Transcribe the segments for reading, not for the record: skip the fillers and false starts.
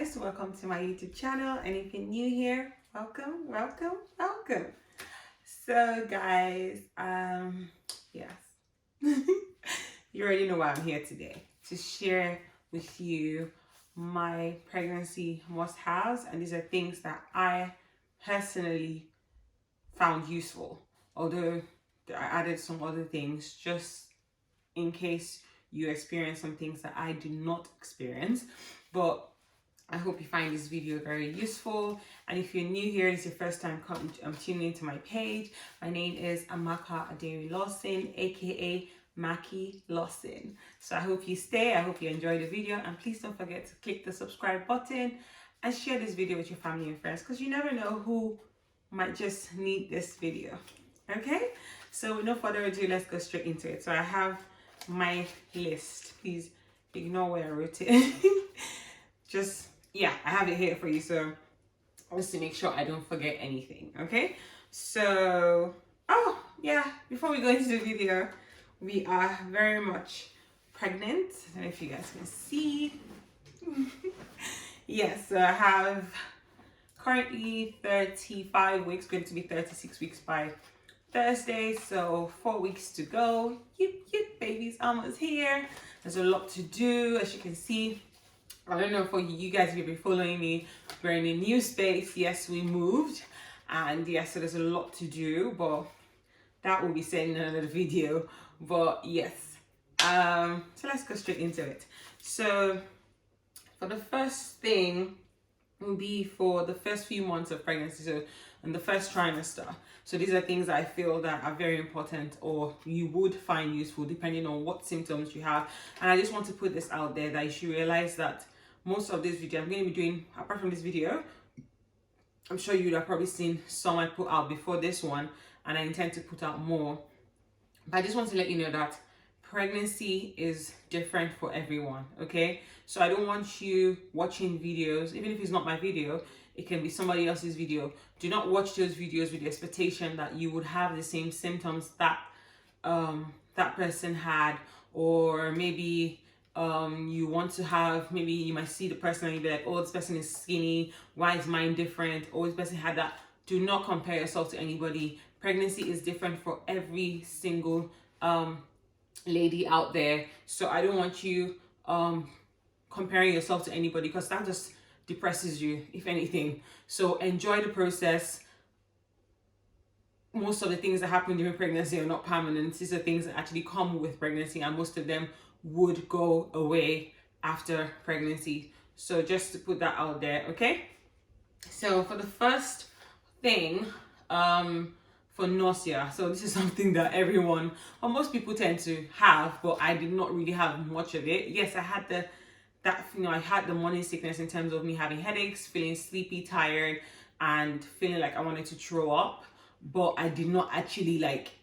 guys, welcome to my YouTube channel, and if you're new here, welcome. So guys, yes, you already know why I'm here today, to share with you my pregnancy must-haves, and these are things that I personally found useful, although I added some other things just in case you experience some things that I did not experience. But I hope you find this video very useful. And if you're new here, it's your first time tuning into my page, my name is Amaka Aderi Lawson, aka Maki Lawson. So I hope you stay, I hope you enjoy the video, and please don't forget to click the subscribe button and share this video with your family and friends, because you never know who might just need this video. Okay, so with no further ado, let's go straight into it. So I have my list. Please ignore where I wrote it. I have it here for you, so just to make sure I don't forget anything. Okay, so before we go into the video, we are very much pregnant. I don't know if you guys can see. Yes, so I have currently 35 weeks, going to be 36 weeks by Thursday, so 4 weeks to go. Yip, baby's almost here. There's a lot to do, as you can see. I don't know for you guys, if you've been following me, we're in a new space. Yes, we moved, and yes, so there's a lot to do, but that will be said in another video. But yes, so let's go straight into it. So for the first thing will be for the first few months of pregnancy, so in the first trimester. So these are things that I feel that are very important, or you would find useful depending on what symptoms you have. And I just want to put this out there that you should realize that most of this video I'm going to be doing, apart from this video, I'm sure you would have probably seen some I put out before this one, and I intend to put out more. But I just want to let you know that pregnancy is different for everyone, okay? So I don't want you watching videos, even if it's not my video, it can be somebody else's video. Do not watch those videos with the expectation that you would have the same symptoms that that person had, or maybe you want to have, maybe you might see the person and you'll be like, oh, this person is skinny, why is mine different? Oh, this person had that. Do not compare yourself to anybody. Pregnancy is different for every single lady out there. So I don't want you comparing yourself to anybody, because that just depresses you, if anything. So enjoy the process. Most of the things that happen during pregnancy are not permanent. These are things that actually come with pregnancy, and most of them would go away after pregnancy. So just to put that out there, okay? So for the first thing, for nausea, so this is something that everyone, or most people, tend to have, but I did not really have much of it. Yes, I had I had the morning sickness in terms of me having headaches, feeling sleepy, tired, and feeling like I wanted to throw up, but I did not actually like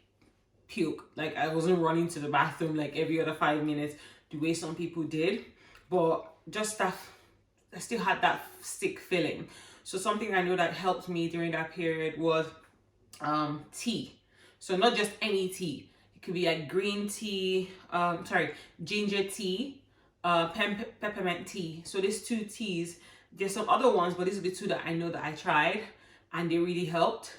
puke. Like, I wasn't running to the bathroom like every other 5 minutes the way some people did, but just that I still had that sick feeling. So something I know that helped me during that period was tea. So not just any tea. It could be like green tea, ginger tea, peppermint tea. So these two teas, there's some other ones, but these are the two that I know that I tried and they really helped.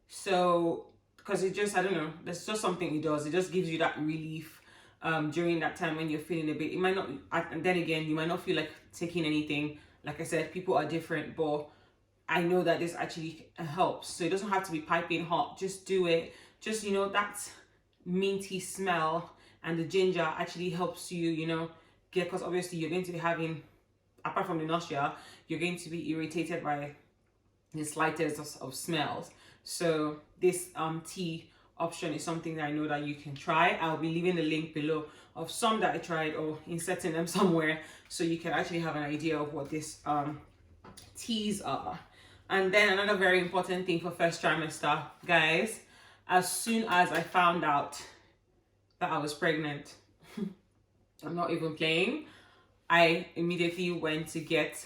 So because it just, I don't know, there's just something it does. It just gives you that relief during that time when you're feeling a bit, it might not, and then again, you might not feel like taking anything. Like I said, people are different, but I know that this actually helps. So it doesn't have to be piping hot. Just do it. Just, that minty smell and the ginger actually helps you, get, because obviously you're going to be having, apart from the nausea, you're going to be irritated by the slightest of smells. So this tea option is something that I know that you can try. I'll be leaving the link below of some that I tried, or inserting them somewhere, so you can actually have an idea of what these teas are. And then another very important thing for first trimester, guys, as soon as I found out that I was pregnant, I'm not even playing, I immediately went to get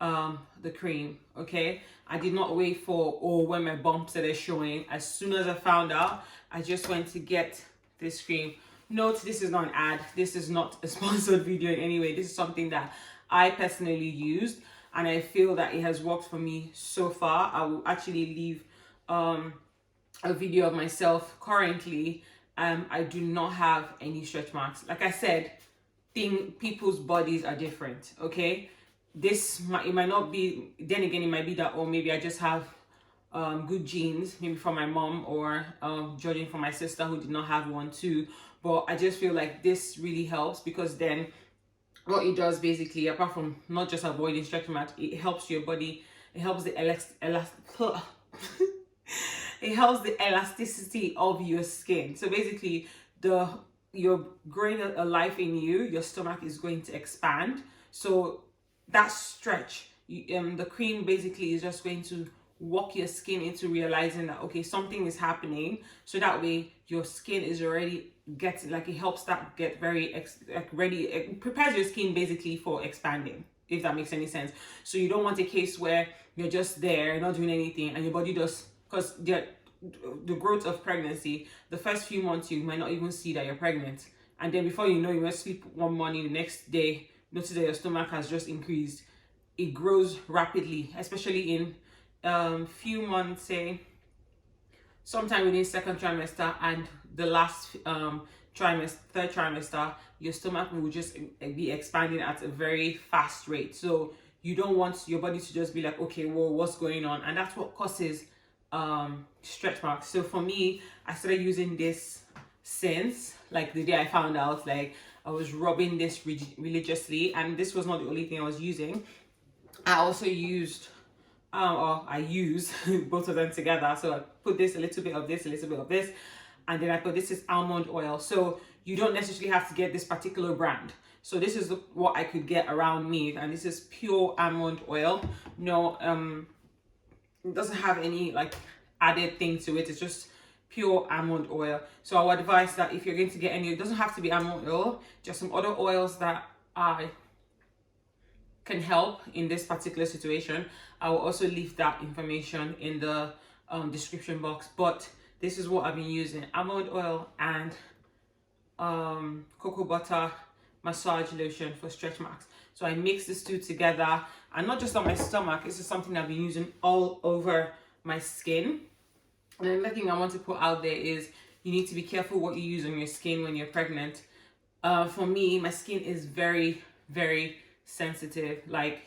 the cream. Okay, I did not wait for when my bumps started showing. As soon as I found out, I just went to get this cream. Note, this is not an ad, this is not a sponsored video in any way. This is something that I personally used, and I feel that it has worked for me so far. I will actually leave a video of myself currently. I do not have any stretch marks. Like I said, people's bodies are different, okay? It might not be, then again, it might be that, or maybe I just have good genes, maybe from my mom, or judging from my sister who did not have one too. But I just feel like this really helps, because then what it does basically, apart from not just avoiding stretch marks, it helps your body, it helps the it helps the elasticity of your skin. So basically, you're growing a life in you, your stomach is going to expand. So that stretch, the cream basically is just going to walk your skin into realizing that, okay, something is happening. So that way your skin is already getting, like, it helps that get very ready. It prepares your skin basically for expanding, if that makes any sense. So you don't want a case where you're just there not doing anything and your body does, because the growth of pregnancy, the first few months you might not even see that you're pregnant, and then before you know, you might sleep one morning, the next day notice that your stomach has just increased. It grows rapidly, especially in few months, say sometime within second trimester and the last trimester, third trimester, your stomach will just be expanding at a very fast rate. So you don't want your body to just be like, okay, well, what's going on? And that's what causes stretch marks. So for me, I started using this since like the day I found out. Like, I was rubbing this religiously, and this was not the only thing I was using. I also used or I use both of them together. So I put this, a little bit of this, a little bit of this, and then I put, this is almond oil. So you don't necessarily have to get this particular brand. So this is what I could get around me, and this is pure almond oil. No, it doesn't have any like added thing to it. It's just pure almond oil. So I would advise that if you're going to get any, it doesn't have to be almond oil, just some other oils that can help in this particular situation. I will also leave that information in the description box. But this is what I've been using: almond oil and cocoa butter massage lotion for stretch marks. So I mix these two together, and not just on my stomach, this is something I've been using all over my skin. And another thing I want to put out there is you need to be careful what you use on your skin when you're pregnant. For me, my skin is very, very sensitive. Like,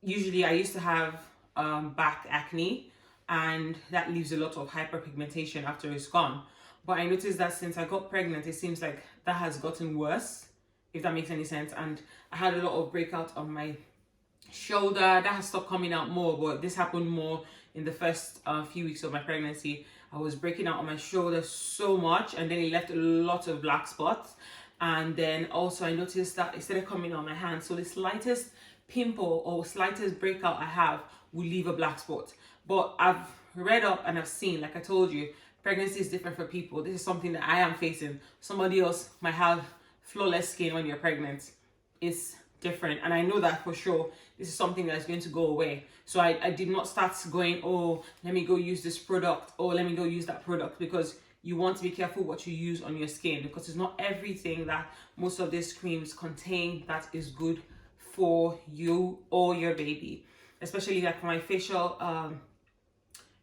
usually I used to have back acne, and that leaves a lot of hyperpigmentation after it's gone. But I noticed that since I got pregnant, it seems like that has gotten worse, if that makes any sense. And I had a lot of breakout on my shoulder. That has stopped coming out more, but this happened more in the first few weeks of my pregnancy. I was breaking out on my shoulder so much, and then it left a lot of black spots. And then also I noticed that it started coming on my hand. So the slightest pimple or slightest breakout I have will leave a black spot. But I've read up and I've seen, like I told you, pregnancy is different for people. This is something that I am facing. Somebody else might have flawless skin when you're pregnant. It's different, and I know that for sure. This is something that's going to go away. So I did not start going, oh, let me go use this product, or let me go use that product, because you want to be careful what you use on your skin, because it's not everything that most of these creams contain that is good for you or your baby. Especially like for my facial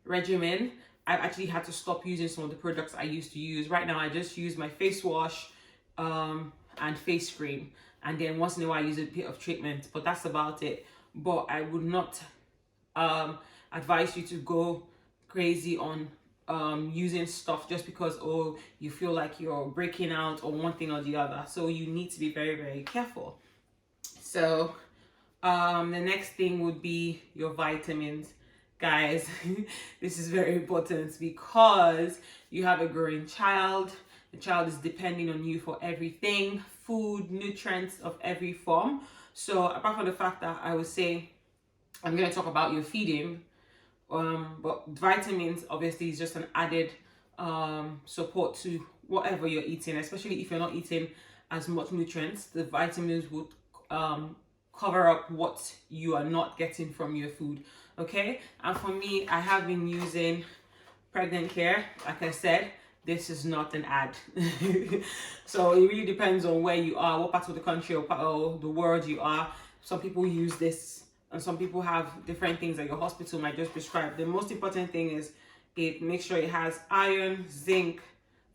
regimen, I've actually had to stop using some of the products I used to use. Right now, I just use my face wash and face cream, and then once in a while I use a bit of treatment, but that's about it. But I would not advise you to go crazy on using stuff just because, oh, you feel like you're breaking out or one thing or the other. So you need to be very, very careful. So the next thing would be your vitamins. Guys, this is very important because you have a growing child. The child is depending on you for everything, food, nutrients of every form. So apart from the fact that I would say I'm going to talk about your feeding, but vitamins obviously is just an added support to whatever you're eating, especially if you're not eating as much nutrients. The vitamins would cover up what you are not getting from your food. Okay, and for me, I have been using Pregnant Care, like I said, this is not an ad. So it really depends on where you are, what part of the country or the world you are. Some people use this, and some people have different things that your hospital might just prescribe. The most important thing is it makes sure it has iron, zinc,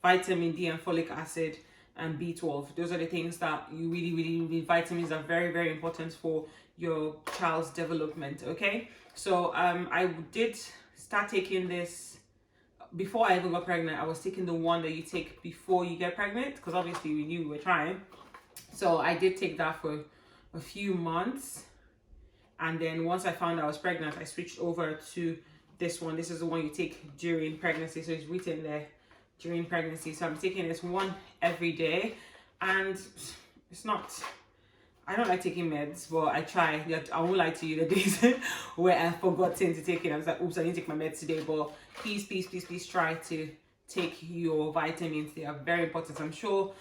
vitamin D, and folic acid, and B12. Those are the things that you really need. Vitamins are very, very important for your child's development. Okay, so I did start taking this before I even got pregnant. I was taking the one that you take before you get pregnant, because obviously we knew we were trying. So I did take that for a few months, and then once I found I was pregnant, I switched over to this one. This is the one you take during pregnancy, so it's written there, during pregnancy. So I'm taking this one every day, and it's not, I don't like taking meds, but I try. I won't lie to you, the days where I forgot to take it, I was like, oops, I didn't take my meds today. But please try to take your vitamins. They are very important. I'm sure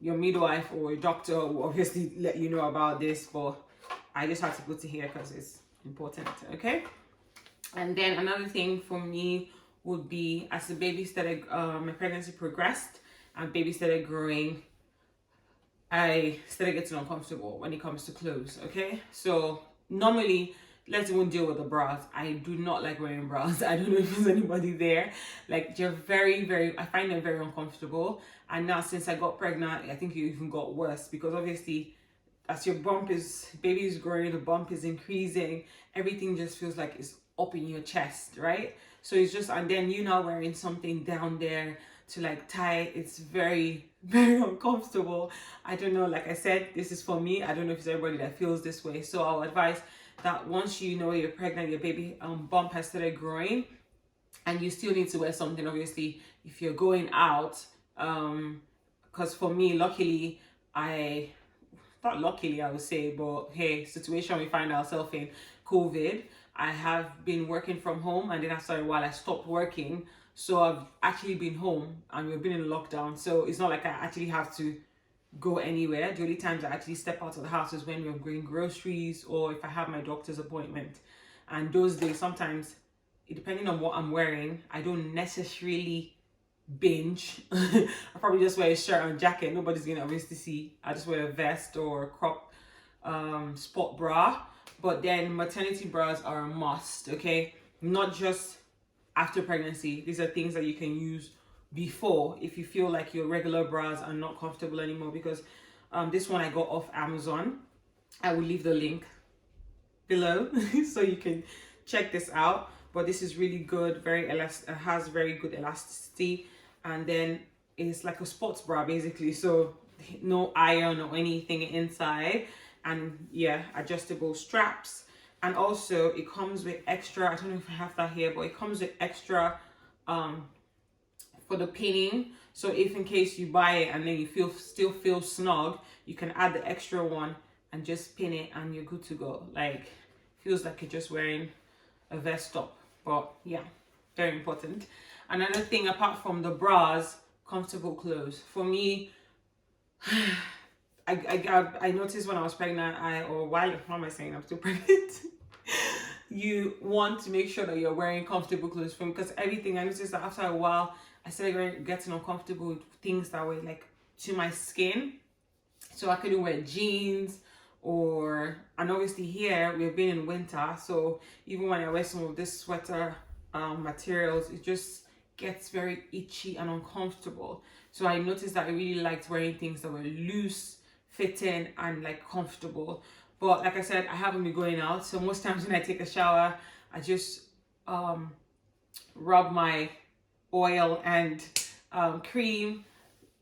your midwife or your doctor will obviously let you know about this, but I just have to put it here because it's important. Okay, and then another thing for me would be, as the baby started, my pregnancy progressed and baby started growing, I started getting uncomfortable when it comes to clothes. Okay, so normally, let's even deal with the bras. I do not like wearing bras. I don't know if there's anybody there. Like, they're very, I find them very uncomfortable. And now since I got pregnant, I think it even got worse, because obviously as your baby is growing, the bump is increasing, everything just feels like it's up in your chest, right? So it's just, and then you now wearing something down there to like tie, it's very uncomfortable. I don't know, like I said, this is for me. I don't know if it's everybody that feels this way. So I'll advise that once you know you're pregnant, your baby bump has started growing, and you still need to wear something, obviously, if you're going out. Because for me, luckily, not luckily I would say, but hey, situation we find ourselves in, COVID, I have been working from home, and then after a while I stopped working. So I've actually been home, and we've been in lockdown. So it's not like I actually have to go anywhere. The only times I actually step out of the house is when we're going groceries, or if I have my doctor's appointment. And those days, sometimes, depending on what I'm wearing, I don't necessarily binge. I probably just wear a shirt and jacket. Nobody's gonna obviously see. I just wear a vest or a crop sport bra. But then maternity bras are a must. Okay, not just after pregnancy. These are things that you can use before if you feel like your regular bras are not comfortable anymore. Because this one I got off Amazon. I will leave the link below so you can check this out. But this is really good, has very good elasticity, and then it's like a sports bra basically, so no iron or anything inside, and yeah, adjustable straps. And also it comes with extra, I don't know if I have that here, but it comes with extra for the pinning. So if in case you buy it and then you still feel snug, you can add the extra one and just pin it, and you're good to go. Like, feels like you're just wearing a vest top. But yeah, very important. Another thing apart from the bras, comfortable clothes. For me, I noticed when I was pregnant, how am I saying I'm still pregnant? You want to make sure that you're wearing comfortable clothes, because everything, I noticed that after a while, I started getting uncomfortable with things that were like to my skin. So I couldn't wear jeans, and obviously here we've been in winter, so even when I wear some of this sweater materials, it just gets very itchy and uncomfortable. So I noticed that I really liked wearing things that were loose fitting and like comfortable. But like I said, I haven't been going out, so most times when I take a shower, I just rub my oil and cream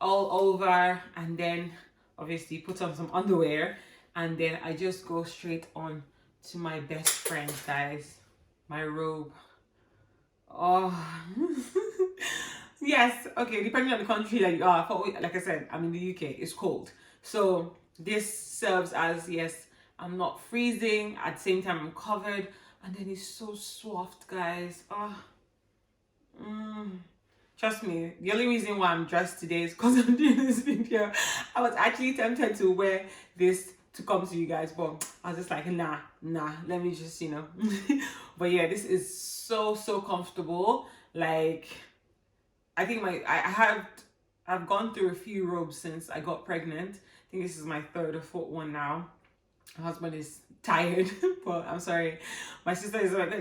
all over, and then obviously put on some underwear, and then I just go straight on to my best friend, guys, my robe. Oh yes, okay, depending on the country that you are, like I said, I'm in the UK, it's cold, so this serves as, yes, I'm not freezing, at the same time I'm covered, and then it's so soft, guys. Trust me, the only reason why I'm dressed today is because I'm doing this video. I was actually tempted to wear this to come to you guys, but I was just like, nah, let me just, but yeah, this is so comfortable. Like, I think I've gone through a few robes since I got pregnant. I think this is my third or fourth one now. My husband is tired, but I'm sorry. My sister is like,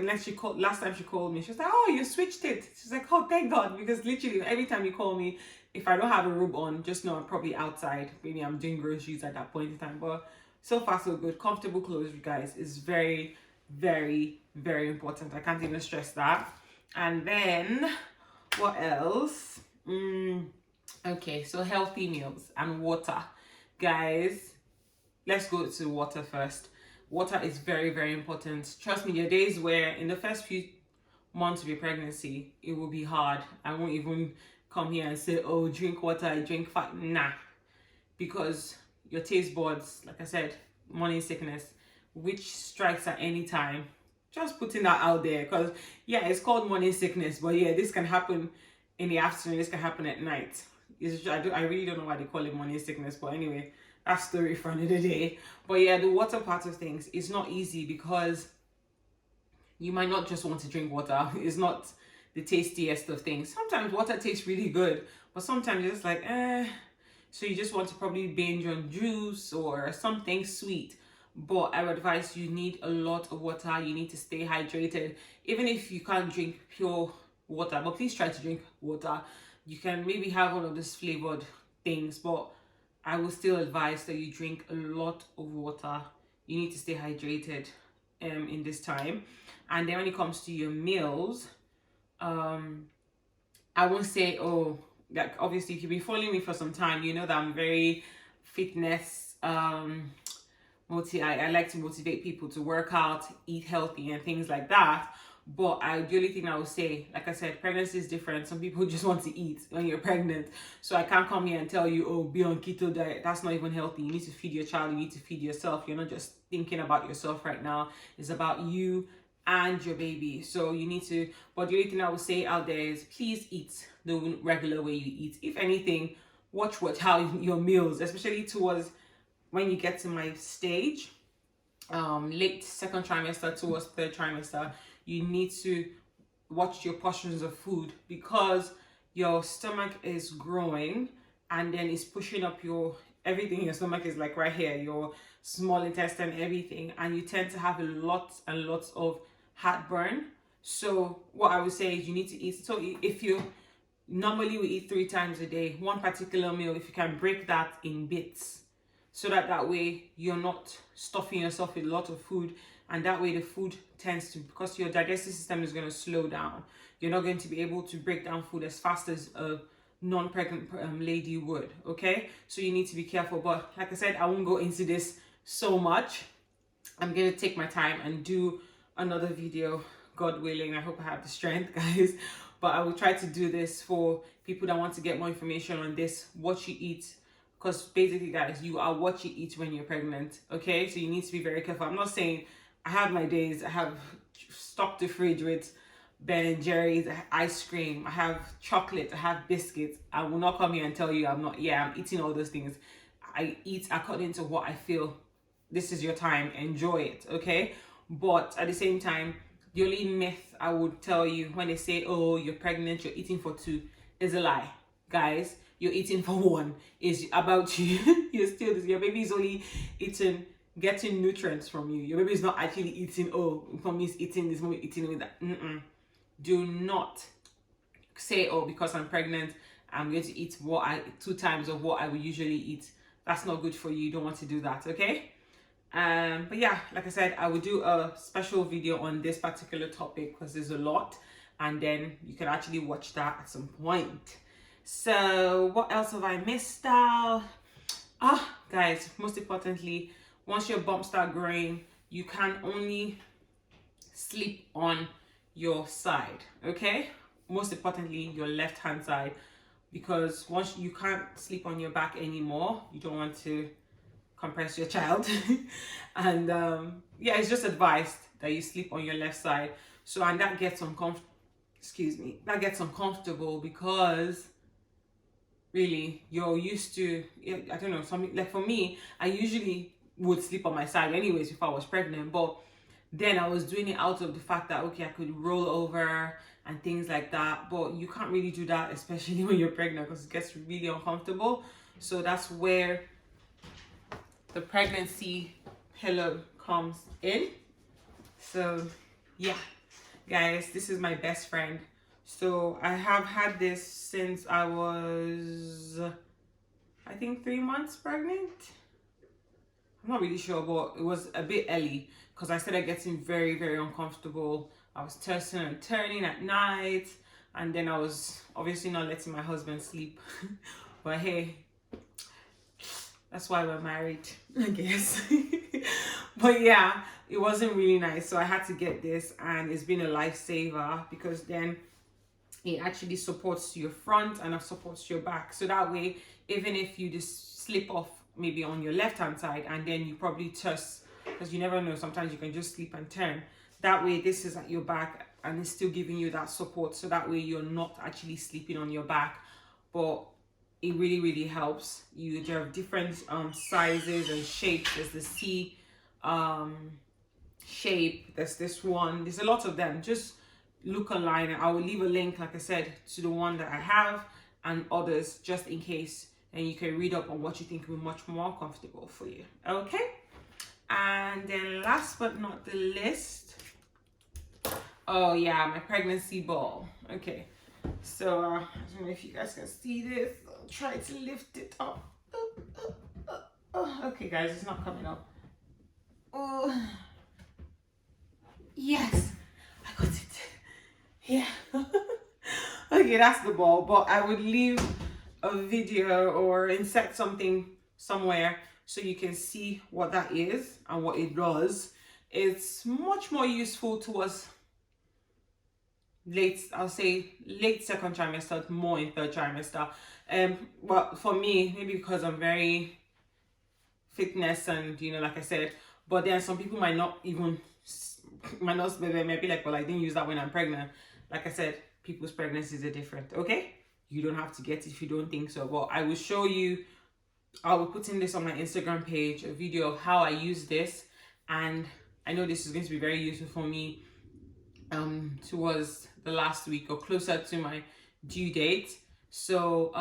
last time she called me, she was like, oh, you switched it. She's like, oh, thank God, because literally every time you call me, if I don't have a robe on, just know I'm probably outside. Maybe I'm doing groceries at that point in time. But so far, so good. Comfortable clothes, you guys, is very, very, very important. I can't even stress that. And then, what else? Okay, so healthy meals and water. Guys, let's go to water first. Water is very, very important. Trust me, there are days where in the first few months of your pregnancy, it will be hard. I won't even come here and say, oh, drink water, I drink fat. Nah. Because your taste buds, like I said, morning sickness, which strikes at any time. Just putting that out there, because yeah, it's called morning sickness, but yeah, this can happen in the afternoon, this can happen at night. I really don't know why they call it morning sickness, but anyway, that's story for another day. But yeah, the water part of things is not easy because you might not just want to drink water. It's not the tastiest of things. Sometimes water tastes really good, but sometimes you're just like, so you just want to probably binge on juice or something sweet. But I would advise you need a lot of water. You need to stay hydrated. Even if you can't drink pure water, but please try to drink water. You can maybe have one of those flavored things, but I will still advise that you drink a lot of water. You need to stay hydrated in this time. And then when it comes to your meals, I won't say, oh, like obviously if you've been following me for some time, you know that I'm very fitness I like to motivate people to work out, eat healthy and things like that. But the only thing I would say, like I said, pregnancy is different. Some people just want to eat when you're pregnant. So I can't come here and tell you, oh, be on keto diet. That's not even healthy. You need to feed your child. You need to feed yourself. You're not just thinking about yourself right now. It's about you and your baby. So you need to, but the only thing I would say out there is please eat the regular way you eat. If anything, watch how your meals, especially towards when you get to my stage, late second trimester towards third trimester, you need to watch your portions of food because your stomach is growing and then it's pushing up everything in your stomach is like right here, your small intestine, everything, and you tend to have lots and lots of heartburn. So what I would say is you need to eat. So if you normally we eat 3 times a day, one particular meal, if you can break that in bits, so that way you're not stuffing yourself with a lot of food, and that way the food tends to, because your digestive system is going to slow down, you're not going to be able to break down food as fast as a non-pregnant lady would. Okay, so you need to be careful. But like I said, I won't go into this so much. I'm going to take my time and do another video, God willing. I hope I have the strength, guys, but I will try to do this for people that want to get more information on this, what you eat. Because basically, guys, you are what you eat when you're pregnant, okay? So you need to be very careful. I'm not saying, I have my days, I have stocked the fridge with Ben & Jerry's, ice cream, I have chocolate, I have biscuits. I will not come here and tell you I'm eating all those things. I eat according to what I feel. This is your time, enjoy it, okay? But at the same time, the only myth I would tell you when they say, oh, you're pregnant, you're eating for 2, is a lie, guys. You're eating for 1 is about you. Your baby is only getting nutrients from you. Your baby is not actually eating, oh, mommy is eating this, mommy eating with that. Do not say, oh, because I'm pregnant, I'm going to eat 2 times of what I would usually eat. That's not good for you. You don't want to do that, okay? But yeah, like I said, I will do a special video on this particular topic because there's a lot, and then you can actually watch that at some point. So what else have I missed out? Guys, most importantly, once your bumps start growing, you can only sleep on your side, okay? Most importantly, your left hand side, because once you can't sleep on your back anymore, you don't want to compress your child. And yeah, it's just advised that you sleep on your left side. So, and that gets uncomfortable because really you're used to, I don't know, something like for me, I usually would sleep on my side anyways if I was pregnant, but then I was doing it out of the fact that, okay, I could roll over and things like that. But you can't really do that, especially when you're pregnant, because it gets really uncomfortable. So that's where the pregnancy pillow comes in. So yeah, guys, this is my best friend. So I have had this since I was, I think, 3 months pregnant. I'm not really sure, but it was a bit early because I started getting very, very uncomfortable. I was tossing and turning at night, and then I was obviously not letting my husband sleep. But hey, that's why we're married, I guess. But yeah, it wasn't really nice, so I had to get this, and it's been a lifesaver because then it actually supports your front and it supports your back. So that way, even if you just slip off maybe on your left hand side and then you probably toss, because you never know, sometimes you can just sleep and turn. That way, this is at your back and it's still giving you that support. So that way you're not actually sleeping on your back, but it really, really helps. You have different sizes and shapes. There's the C shape. There's this one. There's a lot of them. Just look online. I will leave a link, like I said, to the one that I have and others just in case. And you can read up on what you think will be much more comfortable for you. Okay? And then last but not the least, oh yeah, my pregnancy ball. Okay. So I don't know if you guys can see this. I'll try to lift it up. Okay, guys, it's not coming up. Oh, yes, I got it. Yeah. Okay, that's the ball. But I would leave a video or insert something somewhere so you can see what that is and what it does. It's much more useful towards I'll say late second trimester, more in third trimester. But for me, maybe because I'm very fitness and, you know, like I said, but then some people might not be like, well, I didn't use that when I'm pregnant. Like I said, people's pregnancies are different. Okay, you don't have to get it if you don't think so, but I will show you. I will put in this on my Instagram page, a video of how I use this, and I know this is going to be very useful for me towards the last week or closer to my due date. So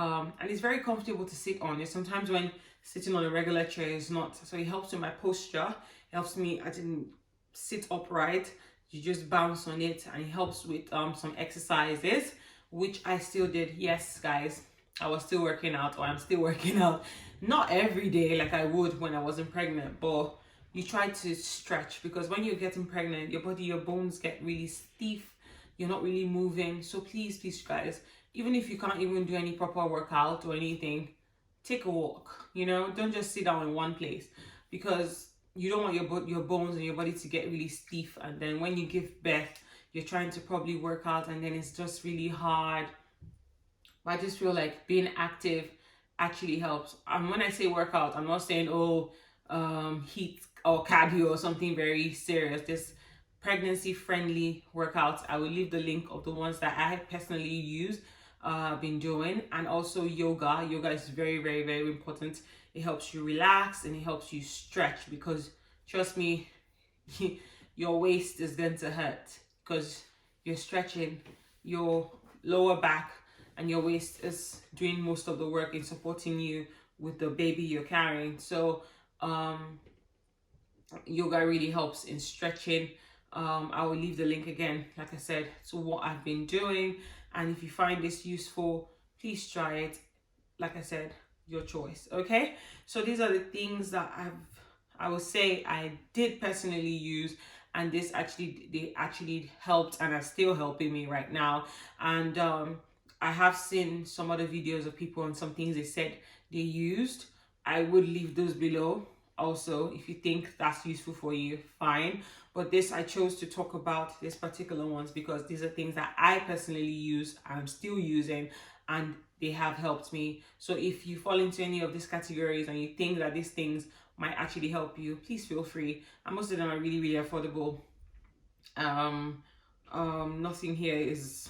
and it's very comfortable to sit on. Sometimes when sitting on a regular chair is not, so it helps with my posture. It helps me, I didn't sit upright. You just bounce on it, and it helps with some exercises, which I still did. Yes, guys, I was still working out, or I'm still working out. Not every day like I would when I wasn't pregnant, but you try to stretch, because when you're getting pregnant, your body, your bones get really stiff. You're not really moving. So please, guys, even if you can't even do any proper workout or anything, take a walk. You know, don't just sit down in one place, because you don't want your bones and your body to get really stiff. And then when you give birth, you're trying to probably work out, and then it's just really hard. But I just feel like being active actually helps. And when I say workout, I'm not saying heat or cardio or something very serious. This pregnancy friendly workouts, I will leave the link of the ones that I personally use, been doing. And also yoga is very, very, very important. It helps you relax and it helps you stretch, because trust me, your waist is going to hurt because you're stretching. Your lower back and your waist is doing most of the work in supporting you with the baby you're carrying. So yoga really helps in stretching. I will leave the link again, like I said, to what I've been doing. And if you find this useful, please try it. Like I said, your choice. Okay, so these are the things that I would say I did personally use, and they actually helped and are still helping me right now. And I have seen some other videos of people and some things they said they used. I would leave those below also. If you think that's useful for you, fine. But this, I chose to talk about these particular ones because these are things that I personally use, I'm still using, and they have helped me. So if you fall into any of these categories and you think that these things might actually help you, please feel free. And most of them are really, really affordable. Nothing here is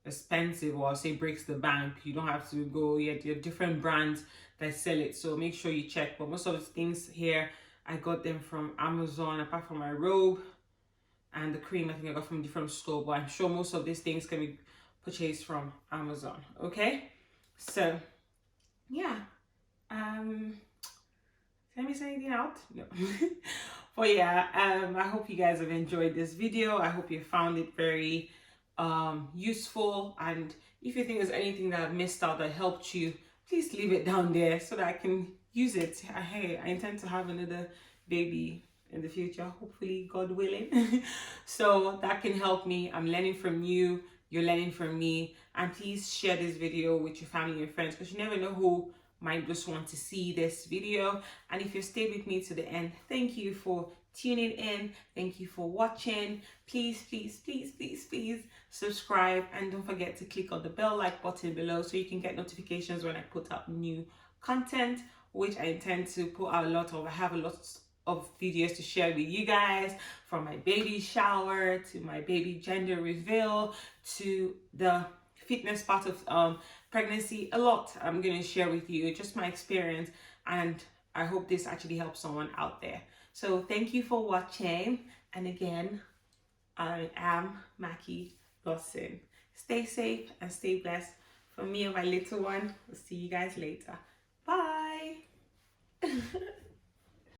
expensive, or I'll say breaks the bank. You don't have to go yet. There are different brands that sell it, so make sure you check. But most of the things here, I got them from Amazon, apart from my robe. and the cream I think I got from a different store, but I'm sure most of these things can be purchased from Amazon. Okay, so yeah, did I miss anything out? No. But yeah, I hope you guys have enjoyed this video. I hope you found it very useful, and if you think there's anything that I've missed out that helped you, please leave it down there so that I can use it. Hey, I intend to have another baby in the future, hopefully, God willing. So that can help me. I'm learning from you, you're learning from me, and please share this video with your family and friends, because you never know who might just want to see this video. And if you stayed with me to the end, thank you for tuning in, thank you for watching. Please subscribe, and don't forget to click on the bell like button below so you can get notifications when I put out new content, which I intend to put out a lot of. I have a lot of videos to share with you guys, from my baby shower to my baby gender reveal to the fitness part of pregnancy. A lot I'm going to share with you, just my experience, and I hope this actually helps someone out there. So thank you for watching, and again, I am Mackie Lawson. Stay safe and stay blessed. For me and my little one, we'll see you guys later. Bye.